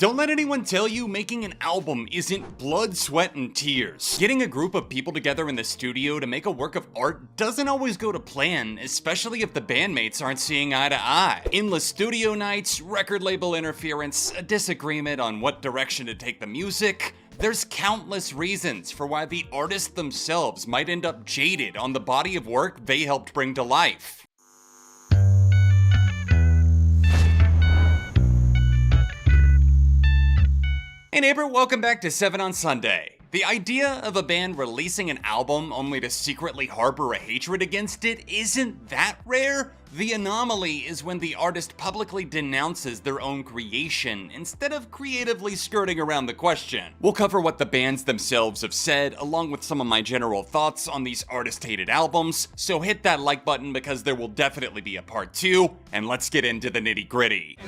Don't let anyone tell you making an album isn't blood, sweat, and tears. Getting a group of people together in the studio to make a work of art doesn't always go to plan, especially if the bandmates aren't seeing eye to eye. Endless studio nights, record label interference, a disagreement on what direction to take the music. There's countless reasons for why the artists themselves might end up jaded on the body of work they helped bring to life. Hey neighbor, welcome back to 7 on Sunday. The idea of a band releasing an album only to secretly harbor a hatred against it isn't that rare. The anomaly is when the artist publicly denounces their own creation instead of creatively skirting around the question. We'll cover what the bands themselves have said, along with some of my general thoughts on these artist-hated albums, so hit that like button because there will definitely be a part 2, and let's get into the nitty-gritty.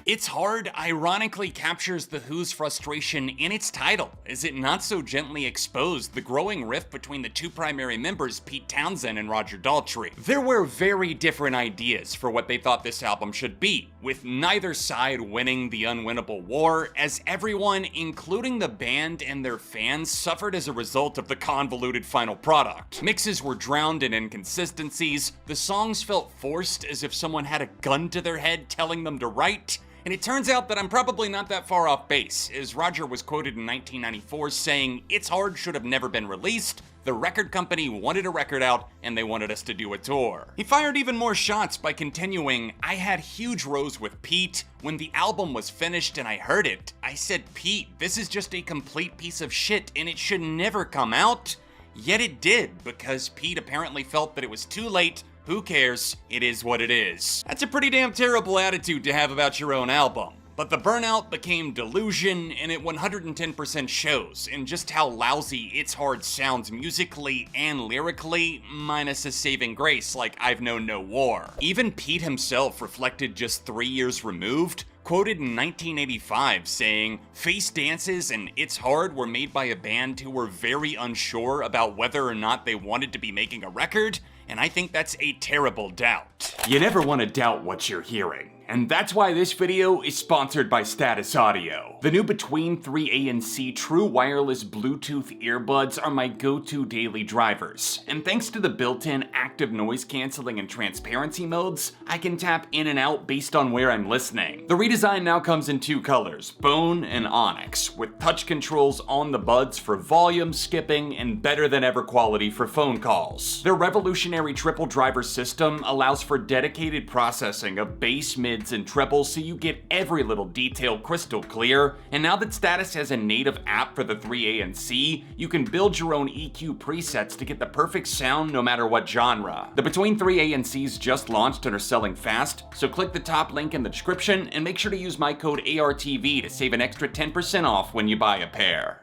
It's Hard ironically captures The Who's frustration in its title, as it not so gently exposed the growing rift between the two primary members, Pete Townshend and Roger Daltrey. There were very different ideas for what they thought this album should be, with neither side winning the unwinnable war, as everyone, including the band and their fans, suffered as a result of the convoluted final product. Mixes were drowned in inconsistencies, the songs felt forced as if someone had a gun to their head telling them to write. And it turns out that I'm probably not that far off base, as Roger was quoted in 1994 saying, "It's Hard should have never been released. The record company wanted a record out, and they wanted us to do a tour." He fired even more shots by continuing, "I had huge rows with Pete. When the album was finished and I heard it, I said, Pete, this is just a complete piece of shit and it should never come out." Yet it did, because Pete apparently felt that it was too late. Who cares? It is what it is. That's a pretty damn terrible attitude to have about your own album. But the burnout became delusion, and it 110% shows in just how lousy It's Hard sounds musically and lyrically, minus a saving grace like I've Known No War. Even Pete himself reflected just 3 years removed, quoted in 1985 saying, "Face Dances and It's Hard were made by a band who were very unsure about whether or not they wanted to be making a record, and I think that's a terrible doubt." You never want to doubt what you're hearing. And that's why this video is sponsored by Status Audio. The new Between 3A and C true wireless Bluetooth earbuds are my go-to daily drivers. And thanks to the built-in active noise canceling and transparency modes, I can tap in and out based on where I'm listening. The redesign now comes in 2 colors, bone and onyx, with touch controls on the buds for volume, skipping, and better than ever quality for phone calls. Their revolutionary triple driver system allows for dedicated processing of bass, mids, and trebles so you get every little detail crystal clear. And now that Status has a native app for the 3A and C, you can build your own EQ presets to get the perfect sound no matter what genre. The Between 3A and C's just launched and are selling fast, so click the top link in the description and make sure to use my code ARTV to save an extra 10% off when you buy a pair.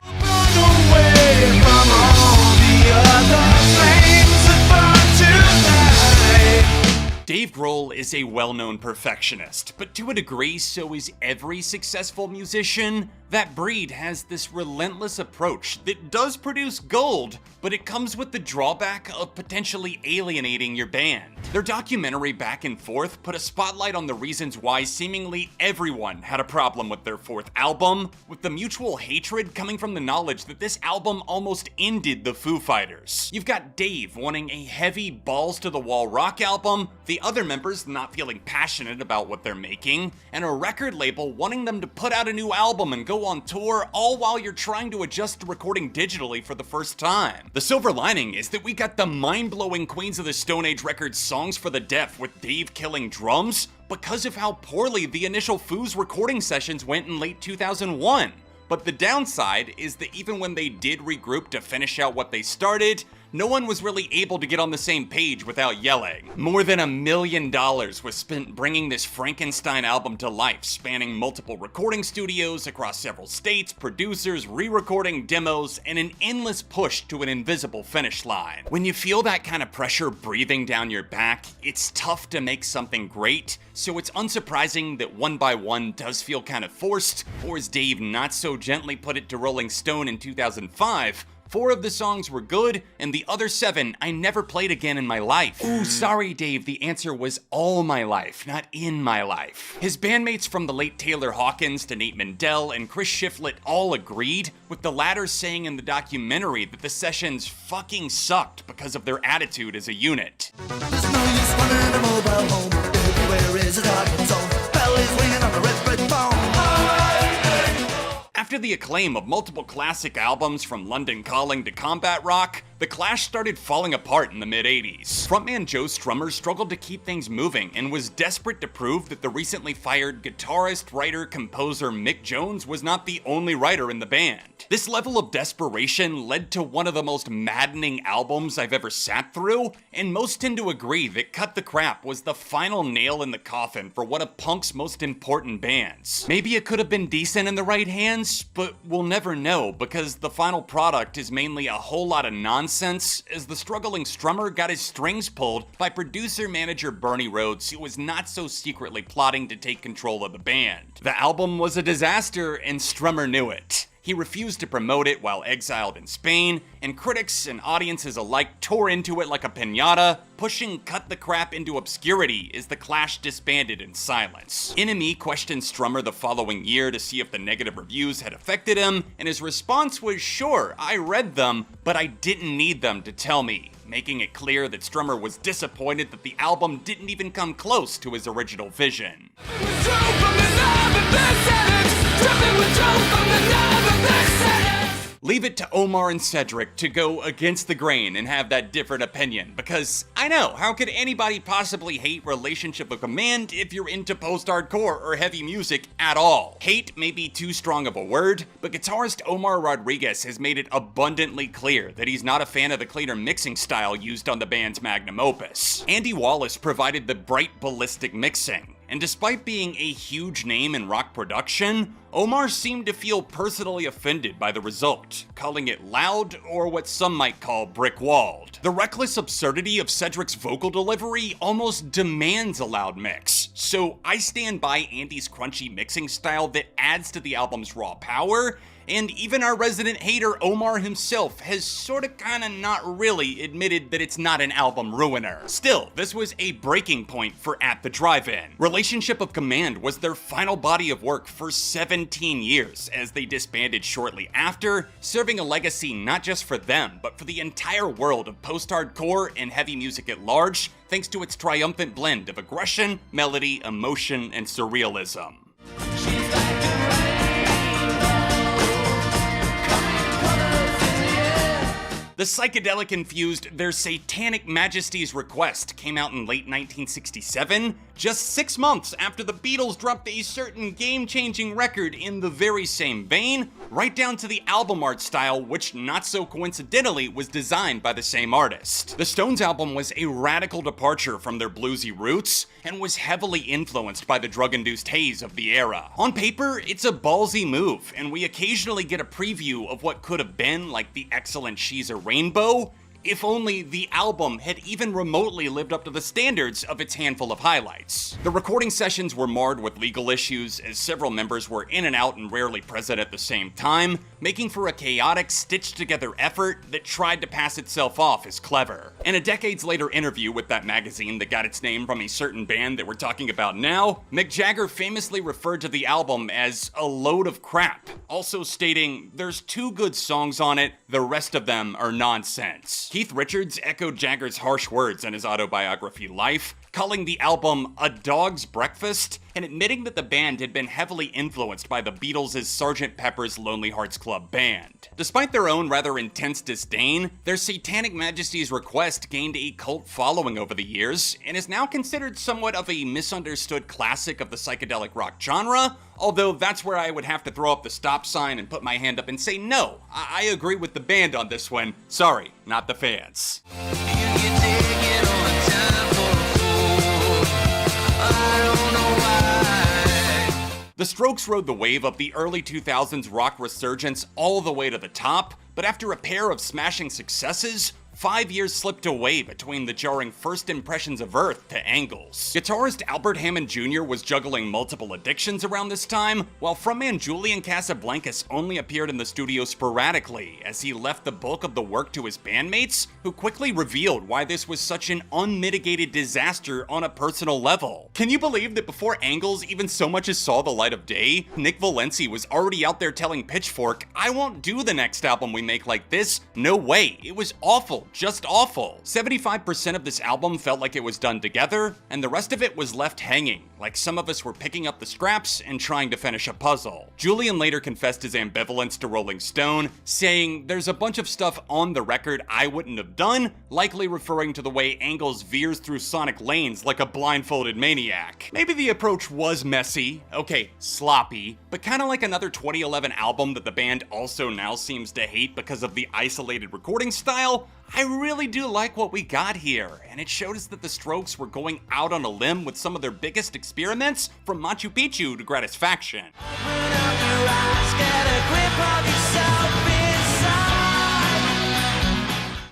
Dave Grohl is a well-known perfectionist, but to a degree so is every successful musician. That breed has this relentless approach that does produce gold, but it comes with the drawback of potentially alienating your band. Their documentary Back and Forth put a spotlight on the reasons why seemingly everyone had a problem with their 4th album, with the mutual hatred coming from the knowledge that this album almost ended the Foo Fighters. You've got Dave wanting a heavy balls-to-the-wall rock album, the other members not feeling passionate about what they're making, and a record label wanting them to put out a new album and go on tour, all while you're trying to adjust to recording digitally for the first time. The silver lining is that we got the mind-blowing Queens of the Stone Age record Songs for the Deaf with Dave killing drums because of how poorly the initial Foo's recording sessions went in late 2001. But the downside is that even when they did regroup to finish out what they started, no one was really able to get on the same page without yelling. More than $1 million was spent bringing this Frankenstein album to life, spanning multiple recording studios across several states, producers, re-recording demos, and an endless push to an invisible finish line. When you feel that kind of pressure breathing down your back, it's tough to make something great, so it's unsurprising that One by One does feel kind of forced, or as Dave not so gently put it to Rolling Stone in 2005, 4 of the songs were good, and the other 7 I never played again in my life. Ooh, sorry Dave, the answer was all my life, not in my life. His bandmates from the late Taylor Hawkins to Nate Mendel and Chris Shiflett all agreed, with the latter saying in the documentary that the sessions fucking sucked because of their attitude as a unit. There's no use running a mobile home. Everywhere is a dark zone. Belly's ringing on the red phone. After the acclaim of multiple classic albums from London Calling to Combat Rock, The Clash started falling apart in the mid-80s. Frontman Joe Strummer struggled to keep things moving and was desperate to prove that the recently fired guitarist, writer, composer Mick Jones was not the only writer in the band. This level of desperation led to one of the most maddening albums I've ever sat through, and most tend to agree that Cut the Crap was the final nail in the coffin for one of punk's most important bands. Maybe it could have been decent in the right hands, but we'll never know because the final product is mainly a whole lot of nonsense as the struggling Strummer got his strings pulled by producer-manager Bernie Rhodes, who was not so secretly plotting to take control of the band. The album was a disaster and Strummer knew it. He refused to promote it while exiled in Spain, and critics and audiences alike tore into it like a piñata, pushing Cut the Crap into obscurity as the Clash disbanded in silence. NME questioned Strummer the following year to see if the negative reviews had affected him, and his response was, "Sure, I read them, but I didn't need them to tell me," making it clear that Strummer was disappointed that the album didn't even come close to his original vision. Leave it to Omar and Cedric to go against the grain and have that different opinion, because I know, how could anybody possibly hate Relationship of Command if you're into post-hardcore or heavy music at all? Hate may be too strong of a word, but guitarist Omar Rodriguez has made it abundantly clear that he's not a fan of the cleaner mixing style used on the band's magnum opus. Andy Wallace provided the bright ballistic mixing, and despite being a huge name in rock production, Omar seemed to feel personally offended by the result, calling it loud or what some might call brick-walled. The reckless absurdity of Cedric's vocal delivery almost demands a loud mix, so I stand by Andy's crunchy mixing style that adds to the album's raw power, and even our resident hater Omar himself has sorta kinda not really admitted that it's not an album ruiner. Still, this was a breaking point for At the Drive-In. Relationship of Command was their final body of work for 17 years, as they disbanded shortly after, serving a legacy not just for them, but for the entire world of post-hardcore and heavy music at large, thanks to its triumphant blend of aggression, melody, emotion, and surrealism. The psychedelic-infused Their Satanic Majesties Request came out in late 1967, just 6 months after the Beatles dropped a certain game-changing record in the very same vein, right down to the album art style, which not so coincidentally was designed by the same artist. The Stones album was a radical departure from their bluesy roots, and was heavily influenced by the drug-induced haze of the era. On paper, it's a ballsy move, and we occasionally get a preview of what could have been, like the excellent She's a Rainbow, if only the album had even remotely lived up to the standards of its handful of highlights. The recording sessions were marred with legal issues, as several members were in and out and rarely present at the same time, making for a chaotic, stitched-together effort that tried to pass itself off as clever. In a decades-later interview with that magazine that got its name from a certain band that we're talking about now, Mick Jagger famously referred to the album as a load of crap, also stating, "There's 2 good songs on it, the rest of them are nonsense." Keith Richards echoed Jagger's harsh words in his autobiography Life, calling the album a dog's breakfast, and admitting that the band had been heavily influenced by the Beatles' Sgt. Pepper's Lonely Hearts Club Band. Despite their own rather intense disdain, their Satanic Majesty's Request gained a cult following over the years, and is now considered somewhat of a misunderstood classic of the psychedelic rock genre, although that's where I would have to throw up the stop sign and put my hand up and say, no, I agree with the band on this one. Sorry, not the fans. The Strokes rode the wave of the early 2000s rock resurgence all the way to the top, but after a pair of smashing successes, 5 years slipped away between the jarring first impressions of Earth to Angles. Guitarist Albert Hammond Jr. was juggling multiple addictions around this time, while frontman Julian Casablancas only appeared in the studio sporadically as he left the bulk of the work to his bandmates, who quickly revealed why this was such an unmitigated disaster on a personal level. Can you believe that before Angles even so much as saw the light of day, Nick Valenci was already out there telling Pitchfork, "I won't do the next album we make like this, no way, it was awful, just awful." 75% of this album felt like it was done together, and the rest of it was left hanging, like some of us were picking up the scraps and trying to finish a puzzle. Julian later confessed his ambivalence to Rolling Stone, saying, "There's a bunch of stuff on the record I wouldn't have done," likely referring to the way Angles veers through sonic lanes like a blindfolded maniac. Maybe the approach was messy, okay, sloppy, but kinda like another 2011 album that the band also now seems to hate because of the isolated recording style. I really do like what we got here, and it showed us that the Strokes were going out on a limb with some of their biggest experiments, from Machu Picchu to Gratisfaction. Open up your eyes, get a grip of yourself inside.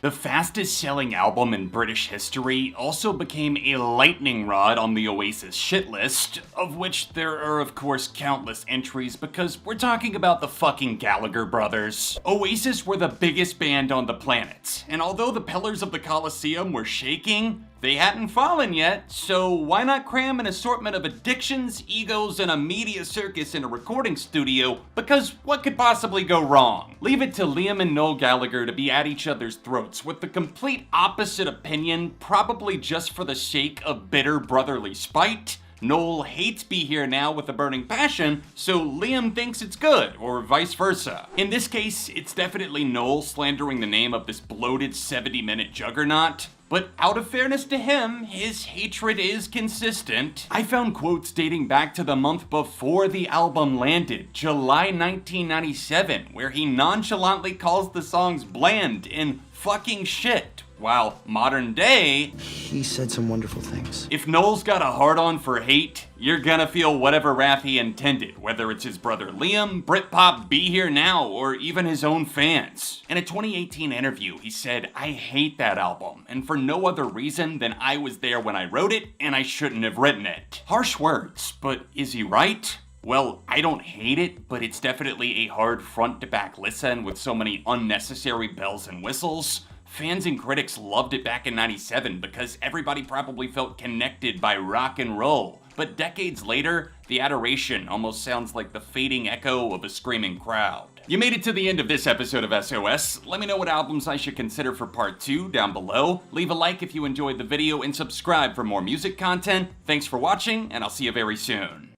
The fastest selling album in British history also became a lightning rod on the Oasis shit list, of which there are of course countless entries because we're talking about the fucking Gallagher brothers. Oasis were the biggest band on the planet, and although the pillars of the Colosseum were shaking, they hadn't fallen yet, so why not cram an assortment of addictions, egos, and a media circus in a recording studio? Because what could possibly go wrong? Leave it to Liam and Noel Gallagher to be at each other's throats with the complete opposite opinion, probably just for the sake of bitter brotherly spite. Noel hates Be Here Now with a burning passion, so Liam thinks it's good, or vice versa. In this case, it's definitely Noel slandering the name of this bloated 70-minute juggernaut. But out of fairness to him, his hatred is consistent. I found quotes dating back to the month before the album landed, July 1997, where he nonchalantly calls the songs bland and fucking shit. While modern day, he said some wonderful things. If Noel's got a hard-on for hate, you're gonna feel whatever wrath he intended, whether it's his brother Liam, Britpop, Be Here Now, or even his own fans. In a 2018 interview, he said, "I hate that album, and for no other reason than I was there when I wrote it, and I shouldn't have written it." Harsh words, but is he right? Well, I don't hate it, but it's definitely a hard front-to-back listen with so many unnecessary bells and whistles. Fans and critics loved it back in '97 because everybody probably felt connected by rock and roll. But decades later, the adoration almost sounds like the fading echo of a screaming crowd. You made it to the end of this episode of SOS. Let me know what albums I should consider for part 2 down below. Leave a like if you enjoyed the video and subscribe for more music content. Thanks for watching, and I'll see you very soon.